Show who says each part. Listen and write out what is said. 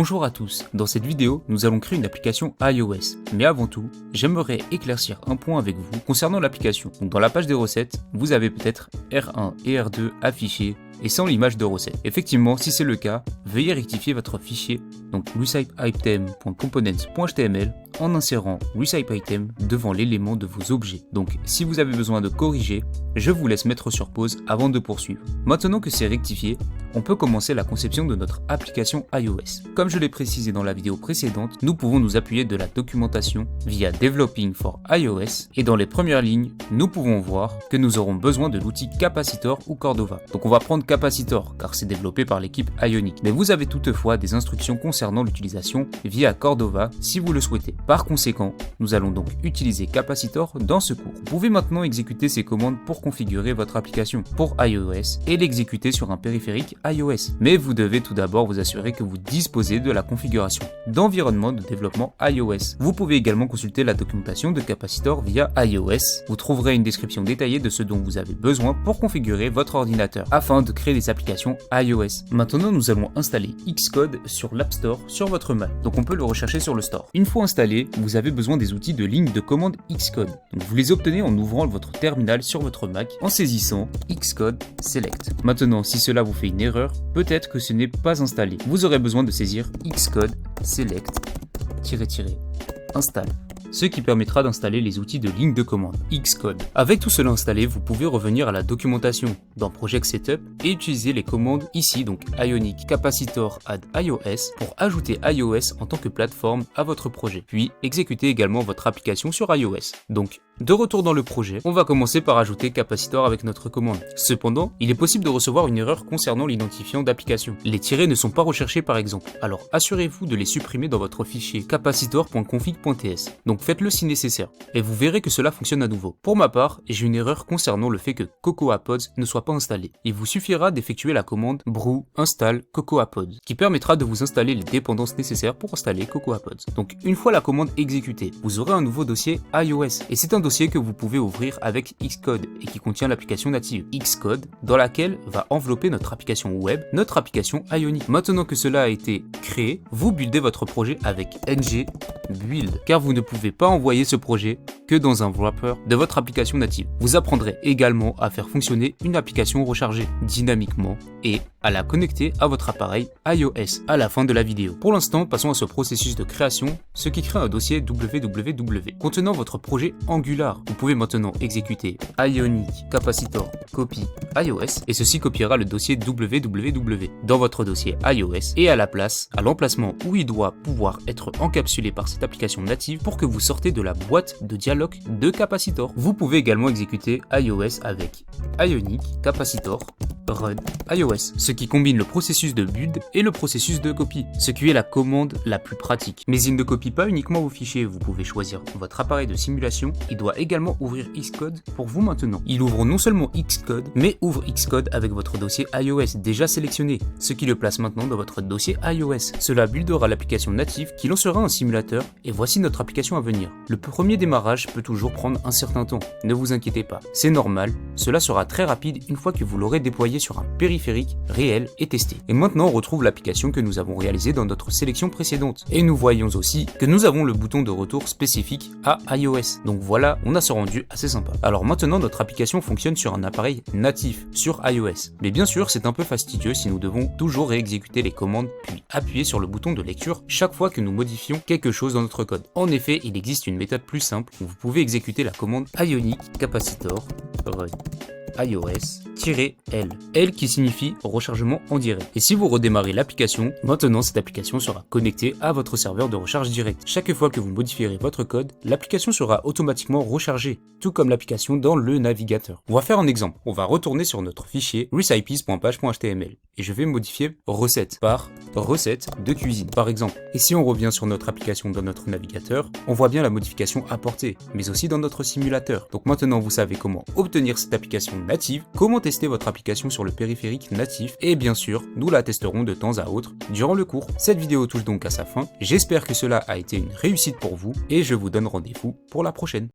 Speaker 1: Bonjour à tous, dans cette vidéo, nous allons créer une application iOS. Mais avant tout, j'aimerais éclaircir un point avec vous concernant l'application. Donc dans la page des recettes, vous avez peut-être R1 et R2 affichés et sans l'image de recette. Effectivement, si c'est le cas, veuillez rectifier votre fichier, donc receipt-item.components.html, en insérant receipt-item devant l'élément de vos objets. Donc si vous avez besoin de corriger, je vous laisse mettre sur pause avant de poursuivre. Maintenant que c'est rectifié, on peut commencer la conception de notre application iOS. Comme je l'ai précisé dans la vidéo précédente, nous pouvons nous appuyer de la documentation via Developing for iOS et dans les premières lignes, nous pouvons voir que nous aurons besoin de l'outil Capacitor ou Cordova. Donc on va prendre Capacitor car c'est développé par l'équipe Ionic. Mais vous avez toutefois des instructions concernant l'utilisation via Cordova si vous le souhaitez. Par conséquent, nous allons donc utiliser Capacitor dans ce cours. Vous pouvez maintenant exécuter ces commandes pour configurer votre application pour iOS et l'exécuter sur un périphérique iOS. Mais vous devez tout d'abord vous assurer que vous disposez de la configuration d'environnement de développement iOS. Vous pouvez également consulter la documentation de Capacitor via iOS. Vous trouverez une description détaillée de ce dont vous avez besoin pour configurer votre ordinateur afin de créer des applications iOS. Maintenant, nous allons installer Xcode sur l'App Store sur votre Mac. Donc on peut le rechercher sur le store. Une fois installé, vous avez besoin des outils de ligne de commande Xcode. Donc vous les obtenez en ouvrant votre terminal sur votre Mac en saisissant Xcode Select. Maintenant, si cela vous fait une erreur, peut-être que ce n'est pas installé. Vous aurez besoin de saisir Xcode Select install, ce qui permettra d'installer les outils de ligne de commande Xcode. Avec tout cela installé, vous pouvez revenir à la documentation dans Project Setup et utiliser les commandes ici, donc Ionic Capacitor add iOS pour ajouter iOS en tant que plateforme à votre projet, puis exécuter également votre application sur iOS. Donc, de retour dans le projet, on va commencer par ajouter Capacitor avec notre commande. Cependant, il est possible de recevoir une erreur concernant l'identifiant d'application. Les tirets ne sont pas recherchés par exemple, alors assurez-vous de les supprimer dans votre fichier capacitor.config.ts. Donc faites-le si nécessaire, et vous verrez que cela fonctionne à nouveau. Pour ma part, j'ai une erreur concernant le fait que CocoaPods ne soit pas installé. Il vous suffira d'effectuer la commande brew install CocoaPods, qui permettra de vous installer les dépendances nécessaires pour installer CocoaPods. Donc une fois la commande exécutée, vous aurez un nouveau dossier iOS, et c'est un dossier que vous pouvez ouvrir avec Xcode et qui contient l'application native Xcode dans laquelle va envelopper notre application web, notre application Ionic. Maintenant que cela a été créé, vous buildez votre projet avec ng-build car vous ne pouvez pas envoyer ce projet que dans un wrapper de votre application native. Vous apprendrez également à faire fonctionner une application rechargée dynamiquement et à la connecter à votre appareil iOS à la fin de la vidéo. Pour l'instant, passons à ce processus de création, ce qui crée un dossier www contenant votre projet Angular. Vous pouvez maintenant exécuter Ionic Capacitor copy iOS et ceci copiera le dossier www dans votre dossier iOS et à l'emplacement où il doit pouvoir être encapsulé par cette application native pour que vous sortez de la boîte de dialogue de Capacitor. Vous pouvez également exécuter iOS avec Ionic Capacitor run iOS, ce qui combine le processus de build et le processus de copie, ce qui est la commande la plus pratique. Mais il ne copie pas uniquement vos fichiers, vous pouvez choisir votre appareil de simulation, il doit également ouvrir Xcode pour vous maintenant. Il ouvre non seulement Xcode, mais ouvre Xcode avec votre dossier iOS déjà sélectionné, ce qui le place maintenant dans votre dossier iOS. Cela buildera l'application native qui lancera un simulateur et voici notre application à venir. Le premier démarrage peut toujours prendre un certain temps, ne vous inquiétez pas, c'est normal, cela sera très rapide une fois que vous l'aurez déployé sur un périphérique réel et testé. Et maintenant on retrouve l'application que nous avons réalisée dans notre sélection précédente. Et nous voyons aussi que nous avons le bouton de retour spécifique à iOS. Donc voilà, on a ce rendu assez sympa. Alors maintenant notre application fonctionne sur un appareil natif, sur iOS. Mais bien sûr c'est un peu fastidieux si nous devons toujours réexécuter les commandes puis appuyer sur le bouton de lecture chaque fois que nous modifions quelque chose dans notre code. En effet, il existe une méthode plus simple où vous pouvez exécuter la commande Ionic Capacitor run iOS-L qui signifie rechargement en direct. Et si vous redémarrez l'application, maintenant cette application sera connectée à votre serveur de recharge direct. Chaque fois que vous modifierez votre code, l'application sera automatiquement rechargée, tout comme l'application dans le navigateur. On va faire un exemple. On va retourner sur notre fichier recipes.page.html et je vais modifier recette par recette de cuisine par exemple. Et si on revient sur notre application dans notre navigateur, on voit bien la modification apportée, mais aussi dans notre simulateur. Donc maintenant vous savez comment obtenir cette application native, comment tester votre application sur le périphérique natif et bien sûr, nous la testerons de temps à autre durant le cours. Cette vidéo touche donc à sa fin, j'espère que cela a été une réussite pour vous et je vous donne rendez-vous pour la prochaine.